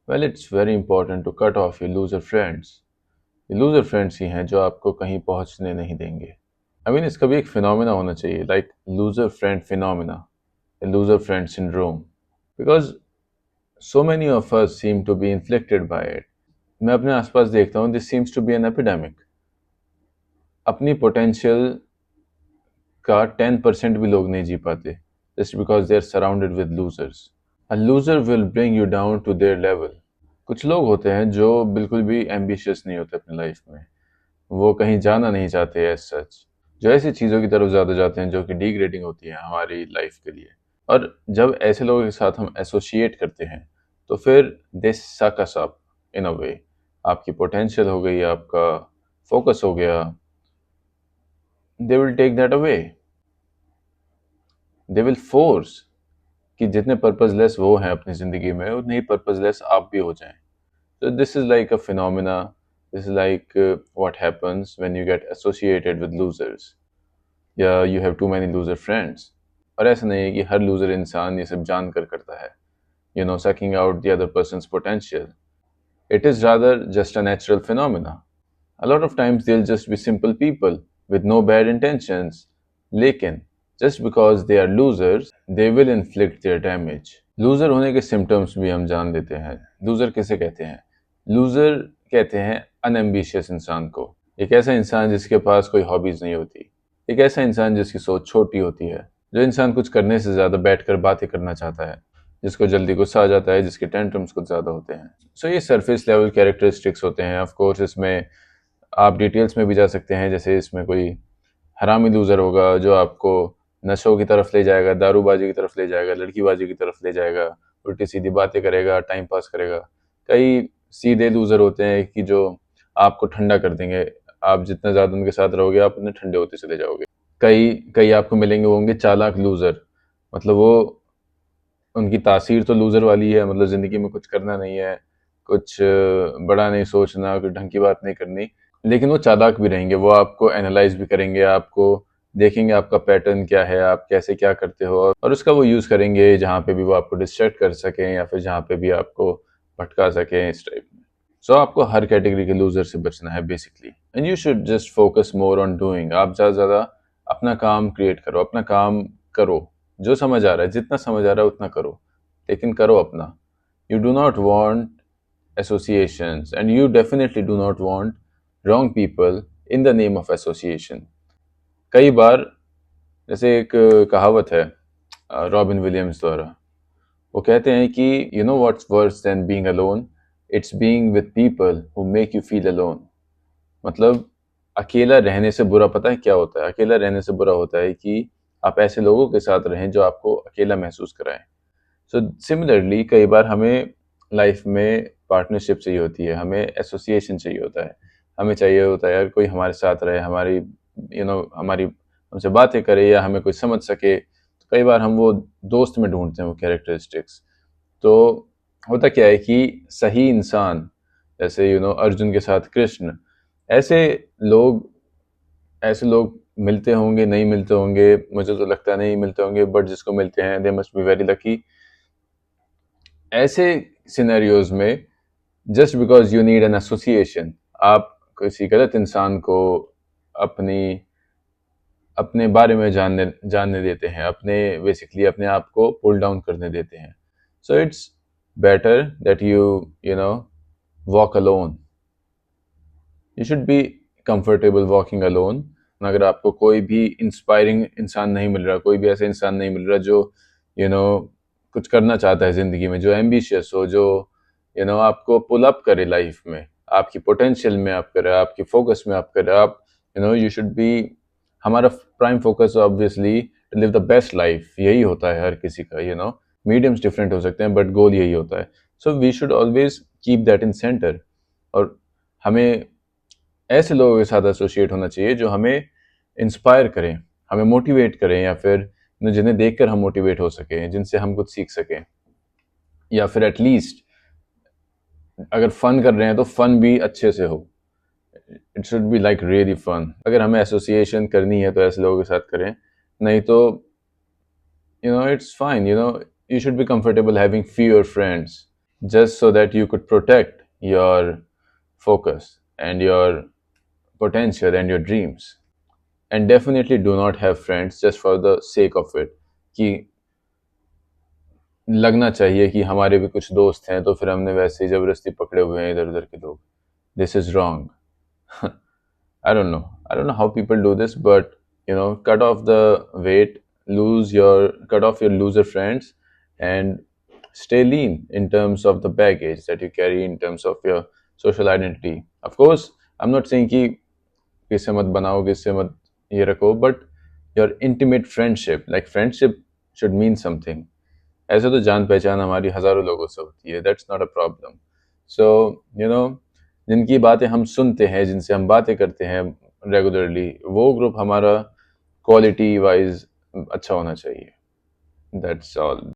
Well it's very important to cut off your loser friends. ये loser friends ही हैं जो आपको कहीं पहुंचने नहीं देंगे। आई मीन इसका भी एक फिनोमेना होना चाहिए, like loser friend phenomena, loser friend syndrome, because so many of us seem to be inflicted by it। मैं अपने आसपास देखता हूँ, this seems to be an epidemic. अपनी पोटेंशियल का 10% भी लोग नहीं जी पाते, just because they are surrounded with losers. A loser will bring you down to their level. कुछ लोग होते हैं जो बिल्कुल भी एम्बिशियस नहीं होते अपनी लाइफ में, वो कहीं जाना नहीं चाहते एज सच, जो ऐसी चीज़ों की तरफ ज़्यादा जाते हैं जो कि डिग्रेडिंग होती है हमारी लाइफ के लिए। और जब ऐसे लोगों के साथ हम एसोसिएट करते हैं तो फिर दे सक अस अप इन अ वे। आपकी पोटेंशियल हो गई, आपका फोकस हो गया, they will take that away. They will force कि जितने पर्पजलेस वो हैं अपनी ज़िंदगी में उतने ही पर्पजलेस आप भी हो जाएं। So this is like a phenomena. This is like what happens when you get associated with losers. Yeah, you have too many loser friends. और ऐसा नहीं है कि हर loser इंसान ये सब जानकर करता है, sucking out the other person's potential. It is rather just a natural phenomena. A lot of times they'll just be simple people with no bad intentions. लेकिन just because they are losers, they will inflict their damage. Loser होने के symptoms भी हम जान लेते हैं। Loser किसे कहते हैं? लूजर कहते हैं अनएम्बिशियस इंसान को। एक ऐसा इंसान जिसके पास कोई हॉबीज नहीं होती, एक ऐसा इंसान जिसकी सोच छोटी होती है, जो इंसान कुछ करने से ज्यादा बैठकर बातें करना चाहता है, जिसको जल्दी गुस्सा आ जाता है, जिसके टेंट्रम्स कुछ ज्यादा होते हैं। सो ये सरफेस लेवल कैरेक्टरिस्टिक्स होते हैं। ऑफ कोर्स इसमें आप डिटेल्स में भी जा सकते हैं, जैसे इसमें कोई हरामी लूजर होगा जो आपको नशों की तरफ ले जाएगा, दारूबाजी की तरफ ले जाएगा, लड़कीबाजी की तरफ ले जाएगा, उल्टी सीधी बातें करेगा, टाइम पास करेगा। कई सीधे लूजर होते हैं कि जो आपको ठंडा कर देंगे। आप जितना ज़्यादा उनके साथ रहोगे आप उतने ठंडे होते चले जाओगे। कई कई आपको मिलेंगे, वो होंगे चालाक लूजर। मतलब वो, उनकी तासीर तो लूजर वाली है, मतलब ज़िंदगी में कुछ करना नहीं है, कुछ बड़ा नहीं सोचना, कुछ ढंग की बात नहीं करनी, लेकिन वो चालाक भी रहेंगे। वो आपको एनालाइज भी करेंगे, आपको देखेंगे आपका पैटर्न क्या है, आप कैसे क्या करते हो, और उसका वो यूज़ करेंगे जहाँ पे भी वो आपको डिस्ट्रैक्ट कर सकें या फिर जहाँ पे भी आपको भटका सकें, इस टाइप में। सो आपको हर कैटेगरी के लूजर से बचना है basically, and you should just focus more on doing. आप ज़्यादा से ज़्यादा अपना काम क्रिएट करो, अपना काम करो, जो समझ आ रहा है, जितना समझ आ रहा है उतना करो, लेकिन करो अपना। You do not want associations, and you definitely do not want wrong people in the name of association। कई बार, जैसे एक कहावत है रॉबिन विलियम्स द्वारा, वो कहते हैं कि you know what's worse than being alone, it's being with people who make you feel alone. मतलब अकेला रहने से बुरा पता है क्या होता है? अकेला रहने से बुरा होता है कि आप ऐसे लोगों के साथ रहें जो आपको अकेला महसूस कराएं। सो सिमिलरली कई बार हमें लाइफ में पार्टनरशिप चाहिए होती है, हमें एसोसिएशन चाहिए होता है, हमें चाहिए होता है यार कोई हमारे साथ रहे, हमारी हमारी हमसे बातें करे या हमें कोई समझ सके। तो कई बार हम वो दोस्त में ढूंढते हैं वो कैरेक्टरिस्टिक्स। तो होता क्या है कि सही इंसान, जैसे अर्जुन के साथ कृष्ण, ऐसे लोग ऐसे लोग मिलते होंगे, नहीं मिलते होंगे, मुझे तो लगता नहीं मिलते होंगे, बट जिसको मिलते हैं they must be very lucky. ऐसे सिनेरियोज में just because you need an association, आप किसी गलत इंसान को अपनी अपने बारे में जानने जानने देते हैं, अपने बेसिकली अपने आप को पुल डाउन करने देते हैं। So it's better that you know walk alone. You should be comfortable walking alone. अगर आपको कोई भी इंस्पायरिंग इंसान नहीं मिल रहा, कोई भी ऐसा इंसान नहीं मिल रहा जो यू नो कुछ करना चाहता है ज़िंदगी में, जो एम्बिशियस हो, जो आपको पुल अप करे लाइफ में, आपकी पोटेंशियल में आप करे, आपकी फोकस में आप करे, आप यू शुड बी। हमारा prime focus obviously to live the best life, यही होता है हर किसी का। मीडियम्स डिफरेंट हो सकते हैं बट गोल यही होता है। So we should always keep that in centre. और हमें ऐसे लोगों के साथ एसोसिएट होना चाहिए जो हमें इंस्पायर करें, हमें मोटिवेट करें, या फिर जिन्हें देखकर हम मोटिवेट हो सकें, जिनसे हम कुछ सीख सकें, या फिर एटलीस्ट अगर फन कर रहे हैं तो फन भी अच्छे से हो। It should be like really fun. अगर हमें एसोसिएशन करनी है तो ऐसे लोगों के साथ करें, नहीं तो it's fine. You should be comfortable having fewer friends. just so that you could protect your focus and your potential and your dreams. And definitely do not have friends just for the sake of it, कि लगना चाहिए कि हमारे भी कुछ दोस्त हैं तो फिर हमने वैसे ही ज़बरदस्ती पकड़े हुए हैं इधर उधर के लोग. This is wrong. I don't know how people do this, but cut off the weight, cut off your loser friends, and stay lean in terms of the baggage that you carry in terms of your social identity. Of course, I'm not saying कि किससे मत बनाओ, किससे मत ये रखो, but your intimate friendship, like friendship should mean something. ऐसे तो जान पहचान हमारी हजारों लोगों से होती है, दैट्स नॉट अ प्रॉब्लम. सो जिनकी बातें हम सुनते हैं, जिनसे हम बातें करते हैं रेगुलरली, वो ग्रुप हमारा क्वालिटी वाइज अच्छा होना चाहिए. That's all.